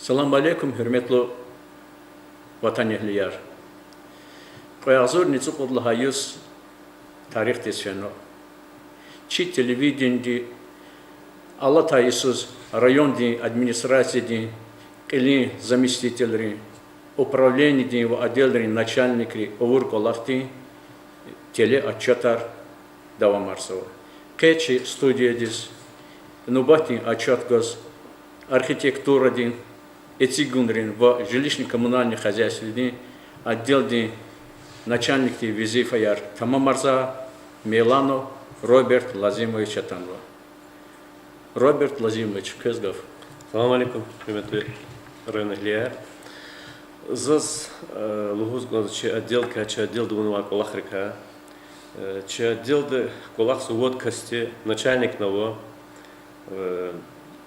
Салам алейкум, hürmetli vatan ehliler. Qoyazur niçuk odlahayız tarih deseno. Çi televizyonda Allah tayısız районный администрации, или заместители, управления в отделе начальники, овурколахти, телеотчетар давамарсова. Кечи студия дис, нубати отчет гос, архитектура дин, этигунрин в жилищно-коммунальном хозяйстве, отдел дин, начальники визифаяр Тамамарза, Милано, Роберт Лазимович Атанова. Роберт Лазимович Кезгов. Салам алейкум, hürmetli район ehliler. Заз лугуз гон че отдел дунова колахрика, че отдел де колах сувод кости начальник ново,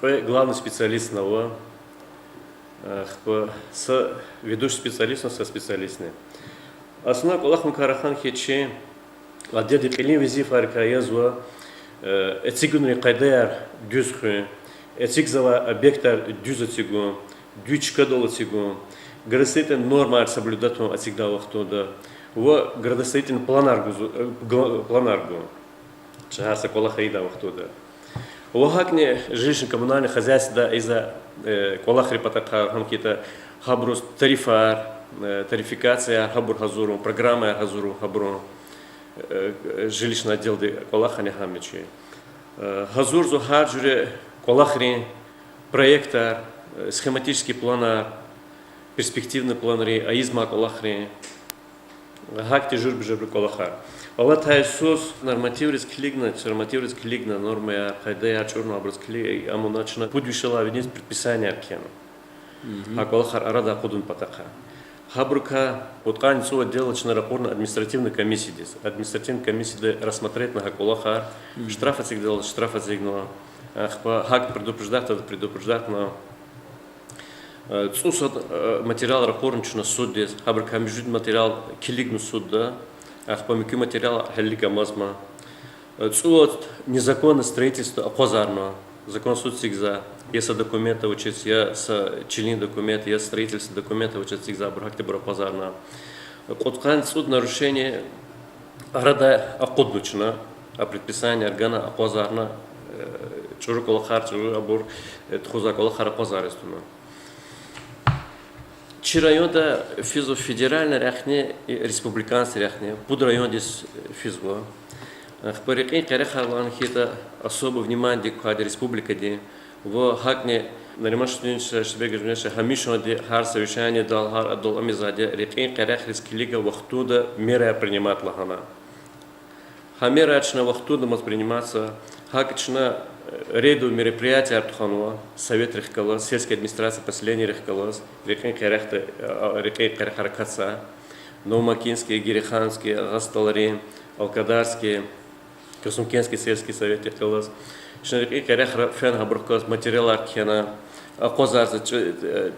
главный специалист ново, с ведущий специалистом со специалистами. Основа колах мукарахан хечи отдел де пелин визиф арка язва, этигунри кайдар дюзху. Этикзава объекта дюзатигу, дючкадолатигу, градостроительная норма соблюдату отсегда вахтода, в градостроительный планаргу, часа колахрида вахтода. Вахакне жилищно-коммунальное хозяйство из-за колахри патака хамкита хабрус тарифар, тарификация хабур хазуру, программа хазуру хабру, жилищный отдел колахани хамичи. Хазур зухаджуре колахри, проектор, схематический планар, перспективный планар, аизма колахри, гакти журбежебры колахар. Алла тайсус нормативрис клигна нормы хайдая черно образ клей амуначна подвишила вниз предписание аркена. А колахар арада ходун патаха. Хабрука уткань сува делочно рапорно административной комиссии здесь. Административной комиссии рассмотреть на колахар, штраф отсигнал, штраф отсигнал. Хак предупреждать, но цусад материал рапорнично суд здесь, хабрка между материал килигну суда, помимо материала хеллика мазма, цусад незаконное строительство опозарно, закон суд сигза, если документы учить, я с член документа, я строительство документа учить сигза, брахте бро позарно, откан суд нарушение рада акуднучна, а предписание органа опозарно. Чужой колахар, чужой абур, тхуза колахара позаристуна. Чи районда физо федеральный ряхне и республиканский ряхне, под район здесь физго. Хпарикин карехарлан хита особо внимание к республике ди. В хакне наримашнинша шбегажнеша хамишон ди хар совещание дал хар адол амизаде рекин карех рискилига вахтуда мера принимать лахана. Хамерачна вахтуда может приниматься. Хакачна рейду мероприятия Артуханова, Совет Рехкалас, сельская администрация поселения Рехкалас, Рекин Карахаракаца, Новомакинские, Гериханские, Гасталари, Алкадарские, Косумкинский сельский совет Рехкалас, Рекин Карахарафен Габрукас, материал Аркена, Акозар,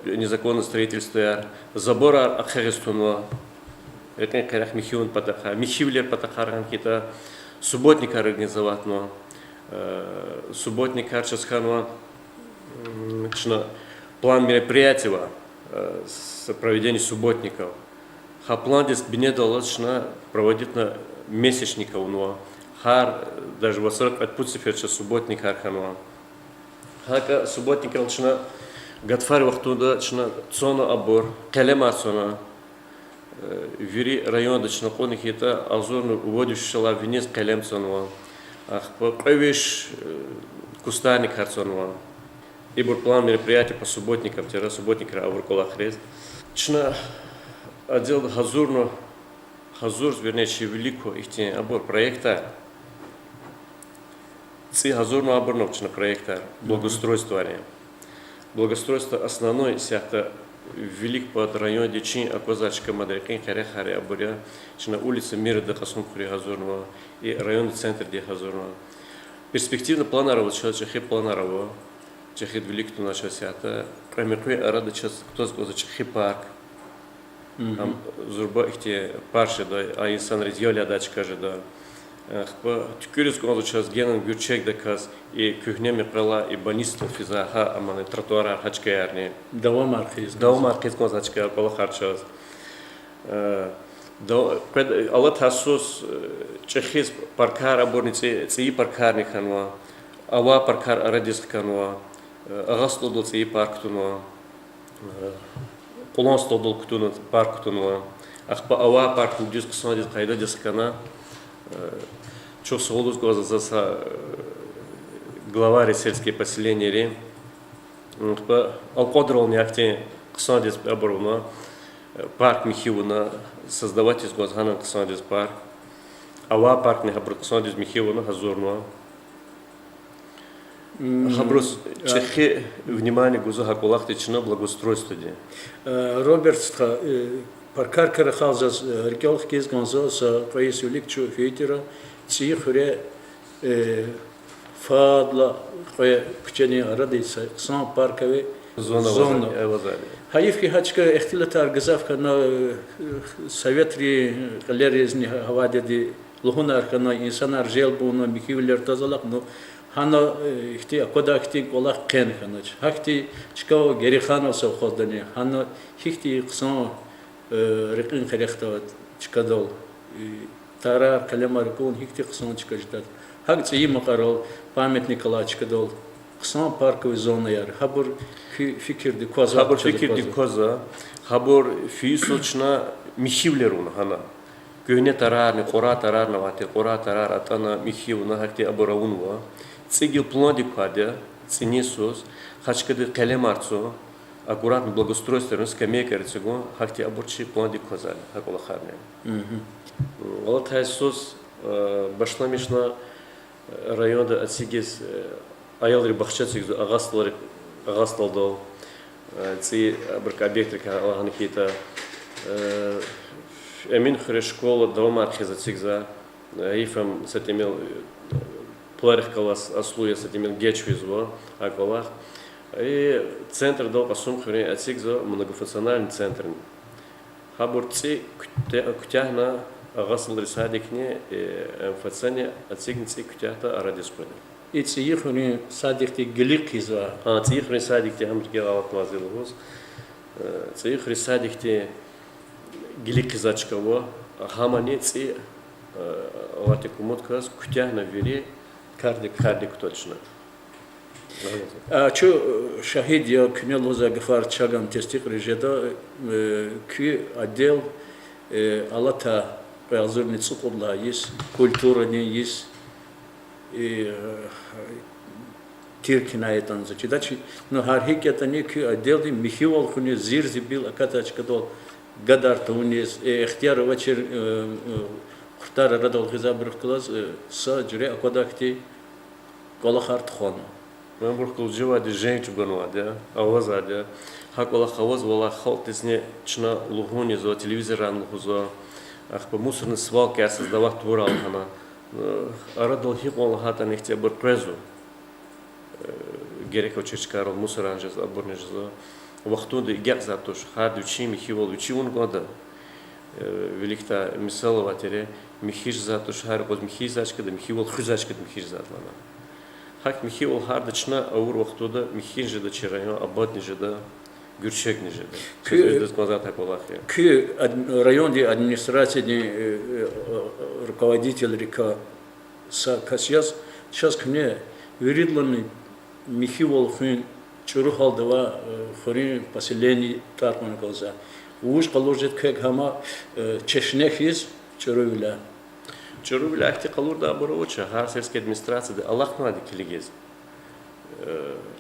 незаконное строительство, забор Ахаристунова, Рекин Карах Михиун Патаха, Михивлер Патахархан Кита, субботник организовать, но субботник Харчасханова, план мероприятия с проведением субботников. План здесь бенедалочно проводит на месячников, но хар даже в 40 отпустив субботник Харханова. Хака субботник лчна Гатфар вахтуда чна цона абор калема цона вери район дочна коних это азорно уводившего вниз калем цона. Повиш кустарник Харцонова. И был план мероприятий по субботникам, субботника Аврколахрез. Чна отдел Хазур, вернее, велико их обор проекта. Ци Хазурно оборновчно проекта благоустройства. Благоустройство основной сяхта велик под район Дечин, Акозачка, Мадрикин, Харехари, Абуря, на улице Мира де Хасумхури Хазурного и районный центр де Хазурного. Перспективно планировал Чехи планировал, Чехи велик ту начал сята, промеркуя рада час кто сказал Чехи парк, там зурба их те парши да, а инсан резьёля дачка же да, Tükürüz konuşacağız genel gürçek de kaz kühne mikrala banistil fizaha ama trotuara haçka yani Devam arkayız. devam arkayız konuşacağız kola harçaz. Allah tasus Çehiz parkar abornice циї parkar nikhanwa ава parkar aradis kanwa ağastodol циї park tunwa Polonstodol kutunu park tunwa Ахпа ава парк düz kısa diz kayda diskana çok соглус глаза главари сельские поселения алкодрол нефти кыса диз абруна парк Михиловна создавать из Госгана кыса диз парк ава парк не хабр кыса диз Михиловна хазурна хабрус чехи внимание гуза хакулахтична благоустройство де Роберт паркар карахалзас аркеолог кез гонзо са поисулик чу фейтера цихре фадла кое кчени арадиса сан паркове зона Hayıf ki haçka ihtilat argızaf kana Sovetri galerizni hava dedi luhun arkana insan arjel bunu mikivler tazalak no hana ihti akoda ihti kolak ken kanach hakti çıkao geri khana so khozdani hana ihti qsan riqin khariqta çıkadol tara kalamar kon ihti qsan çıkajdat hak tsiyi maqarol pametnik kala çıkadol qsan parkoy zona yar habur fikirdi koza Habur fikirdi koza, habur fiisoçna mihivlerun hana. Göğne tararni, qora tararna vate, qora tarar atana mihivuna hakti aburavunva. Цигил плоди кадя, цинисус, хачкады калем арцу, аккуратно благоустройство, скамейка рецего, hakti абурчи плоди коза, хакулахарне. Вот хайсус башламишна районда отсигис аялри бахчацик Агасталдол, ці абрка об'єктрика Алаганкіта, Емін Хришкола, Далмархи за цигза, Ифам сатимел Пларихкалас Аслуя сатимел Гечвизво, Аквалах, и центр дал посум хрени ацигза многофункциональный центр. Хабурци кутяхна Агастал рисадикне, эмфацане ацигнци кутяхта Арадиспоне. İçiyihuni sadikti gilik hizva. Цифры садикте хамтге алат мазилгоз. Цифры садикте гилик зачкаво хамани ци ватикумот каз кутяхна вери кардик точно. Çu şahid ya künelloza gafar çagam testik rejeda kü adel alata razırni tsukubla yis kulturani yis Тиркинаетан зачидачи, но хархикетани ки отделы Михивол хуни зирзи бил акатачка дол гадарта унис ихтияр вечер хуртар радол хизабр клас са журе акодакти колахарт хон. Мен буркул живади женчу ганваде, авазаде, хакола хаваз вала халтисне чна лугуни за телевизоран лугузо, ах по мусорной свалке создавах турал хана. Арадол хикол хатан ихте бир презу. Gerek o çeşkarol musaranjaz abornejzo. Вахтунда гяк за то, что хад учи Михивол учи он года. Великта мисалова тере Михиш за то, что хар под Михизачка да Михивол хузачка да Михиш за атлана. Хак Михивол хардачна аур вахтуда Михинже да черайно абадниже да Гюрчекниже да. Сөздес глаза так полахе. Кü районди администрации руководитель река Касьяс сейчас ко мне виридланный Михивол хын чуру халдава хори поселений тарман глаза. Уж положит как хама чешнехиз чурувля. Чурувля ахти калурда абуровича хар сельской администрации да Аллах нади килигез.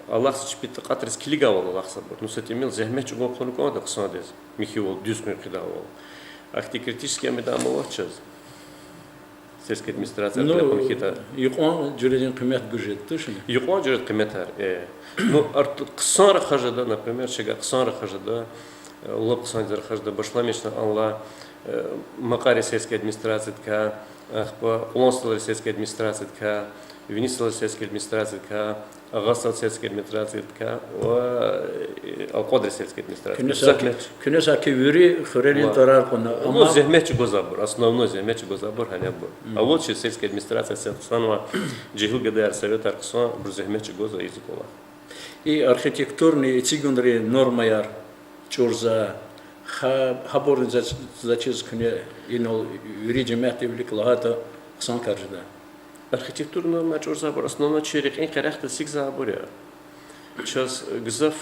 Аллах спит катрис килигавал Аллах сабор. Ну с этим мил зехмеч угол хонуко да ксадез. Михивол дюсмер кидавал. Ахти критически амедам Аллахчаз. Сельская администрация ну, юкон жюредин кымет гужет, точно? Юкон жюред кыметар. Ну, ксанра хажада, например, чега ксанра хажада, лоб ксанзар хажада, башламешна Алла, макари сельской администрации, така Улансталар сельской администрации, Венесуэла сельской администрации, Агастал сельской администрации, Алкодри сельской администрации. Күнес аки вюри хурелин тарар кона. Ну, земечи гозабур, основной земечи гозабур ханябур. А вот через сельская администрация Сенсанова, Джихил ГДР, Совет Арксон, земечи гоза языкова. И архитектурные цигунри нормаяр чурза хаборн зачиз күне инол вюри жемяти вликлагата ксан каржда. Архитектурная нормая чурзабур, основной черек, ин карахта сигзабуря. Сейчас гзав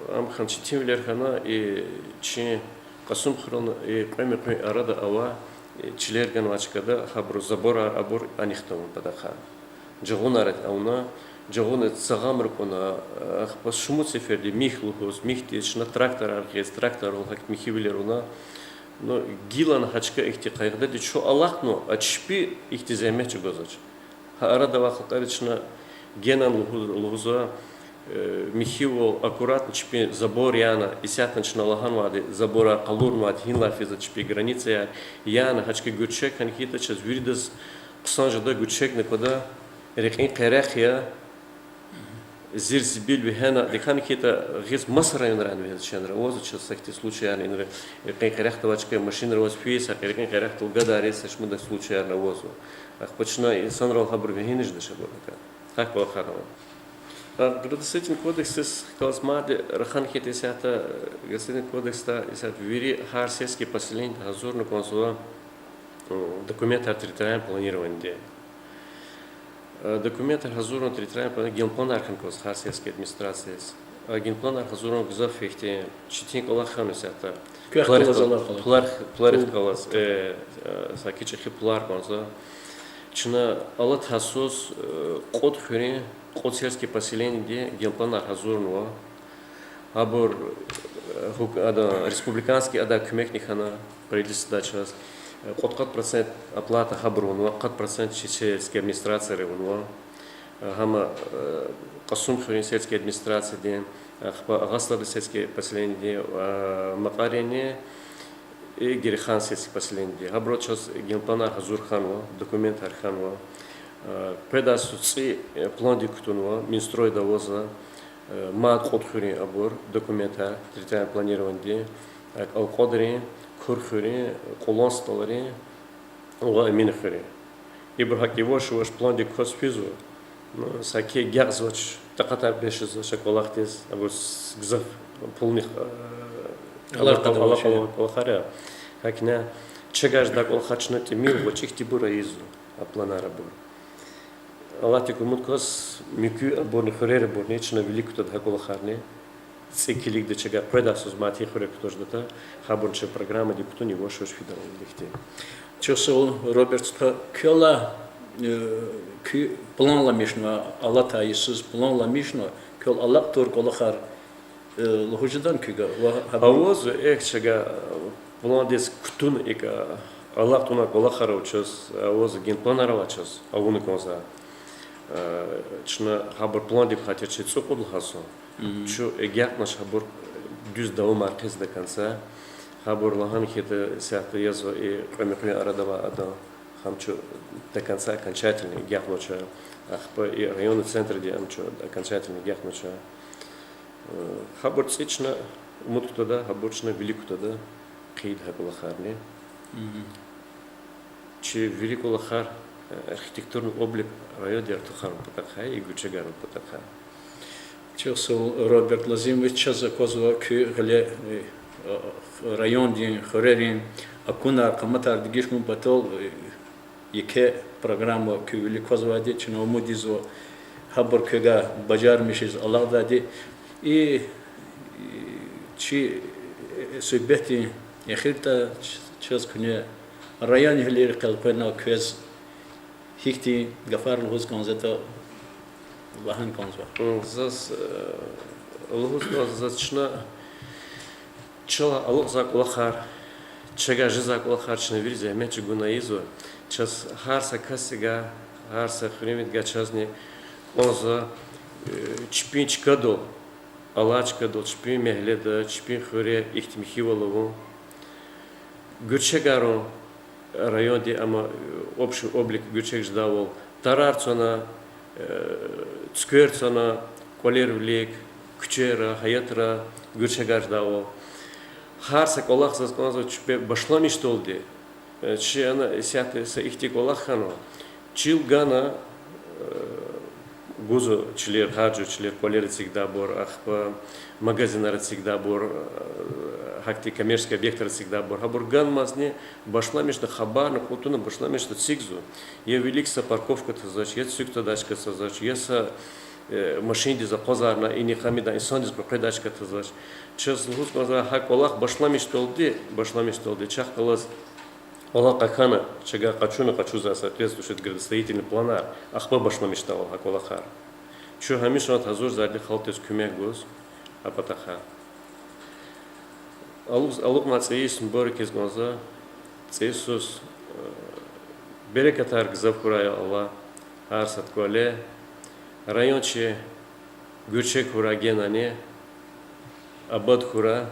амхан читим влерхана и чи касум хрон и памятный арада ава чилерган вачкада хабру забора абур анихтам падаха. Джагунарат ауна джагуна цагамр кона ахпас шуму циферли михлухус михтиш на трактор архес трактор олхак михивлеруна но гилан хачка ихти кайгда ди шо аллахну ачпи ихти земеч гозач. Арада вахтарична генан лухуза Михиво аккуратно чпи забор яна и сятнч на лаган вады забора калур мад хинла физа чпи граница яна хачки гучек ханхита час виридас ксанжа да гучек некода рекин карахия зир сибиль вихена дикан хита гис масра юнран вез чанра воз час сахти случай яна рекин карахта вачка машина роз фиса рекин карахта угадарис шмуда случай яна возу ах почна инсан рол хабр вихиниш да шабока так полхарова. Градостроительный кодекс из Каласмады, Раханхит из это градостроительный кодекс из это ввери харсельские поселения, Азурно консула документы о территориальном планировании. Документы Азурно территориального планирования генплан Арханкос харсельской администрации. Генплан Азурно гзав ихте читин Калахан из это. Пларих Калас, сакичахи плар консула. Чина Алат Хасус код хюри сельские поселения, где генплан Архазурного, абор республиканский ада кумекнихана правительство час, 50% оплата хабрунва, 50% сельской администрации ревунва, хама касум хурин сельской администрации, где агаслады сельские поселения, где макарене и герихан сельские поселения, где абор час генплан Архазурханва, документ Арханва. Предасуци план диктунва, Минстрой довоза, мад хотхури абор, документа, территориальное планирование, алкодри, курхури, колонсталари, минхури. Ибрахаки ваш план дикхоспизу, саки гязвач, такатар бешез, шаколахтез, абор гзав полных алахаря, хакня, чегаш да колхачна тимил, вачих тибура изу, а плана рабор. Алатику муткас микю аборни хорер борни чна великото да колхарне цикилик да чега предасус мати хорек тождата хаборче програма дикто ни вош фидал лихте Чосол Роберт кёла ки планла мишна алата Иисус планла мишна кёл аллах тор колхар лохуҗдан кига авоз эх чега пландес ктун ика аллах туна колхар учос авоз ген планаралачос авуны конса чна хабар план деп хотят чит сокол хасо чу эгят наш хабар düz давам маркез до конца хабар лахан хета сяхта язва и промекли арадава ада хамчу до конца окончательно эгят ноча ахпа и районный центр где амчу окончательно эгят ноча хабар цична мут туда хабар чна велик туда кид хакулахарне чи великулахар архитектурный облик района Артухару Патакхай и Гучагару Патакхай. Чосол Роберт Лазимович чаза козва ки гале район дин хорерин акуна каматар дигишму батол яке программа ки вели козва де чно мудизо хабар кега бажар мишиз Аллах дади и чи субети яхирта час куне район хлер калпена квез Хихти гафар лухус конзета вахан конзва. Зас лухус зачна чала алух закулахар чега жизакулахар чна вирзе мечи гунаизу час харса касига харса хремит гачазни онза чпинчкадо алачкадо чпин мехледа чпин хуре ихтимхивалову гурчегаро районе ама общий облик Гürçek ждавол. Тарарцона, цкверцона, колервлек, күчера, хаятра, Гürçek ждавол. Харсак Аллах сказал, что башламиш толди. Чи она сяты са ихтик Аллахану. Чил гана гузу члер хаджу члер колер всегда бор, ахпа магазинар всегда бор, хакти коммерческий объект всегда бор. Хабор ган мазне башламиш на хабар на кутуна башламиш на цигзу. Я велик са парковка тазач, я цюкта дачка тазач, я са машинди за позарна и не хамида инсан диз предачка тазач. Час луз маза хак Аллах башламиш толди чах калаз Аллах кахана, чага качуна качуза соответствует градостроительный планар, ахпа башламиш тал хак Аллахар. Чу хамиш рат хазур зарли халтес кумек гоз, апатаха. Алук мацеис мборикез маза, цесус берекатар гзавкурая Аллах, арсат коле, районче Гürçek хура генане, абад хура,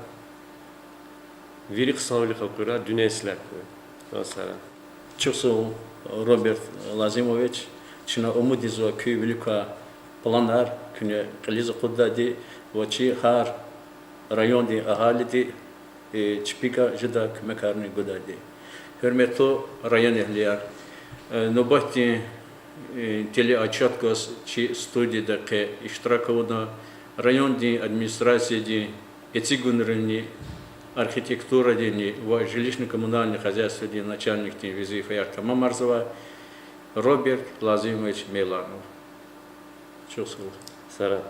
вирик санвлиха хура, дюнеслак. Чусу Роберт Лазимович, чина умудизо köy велика планар, күне кализа куддади, вачи хар районди ахалиди, чипика жида kümekarni gudadi. Hürmetli rayon ehliler, nöbeti телеотчеткос чи студияда ке иштраковна районди администрации эцигунрни архитектура дени в жилищно-коммунальных хозяйствах начальник визы Фаярка Мамарзова Роберт Лазимович Меланов. Чувствовал. Сара.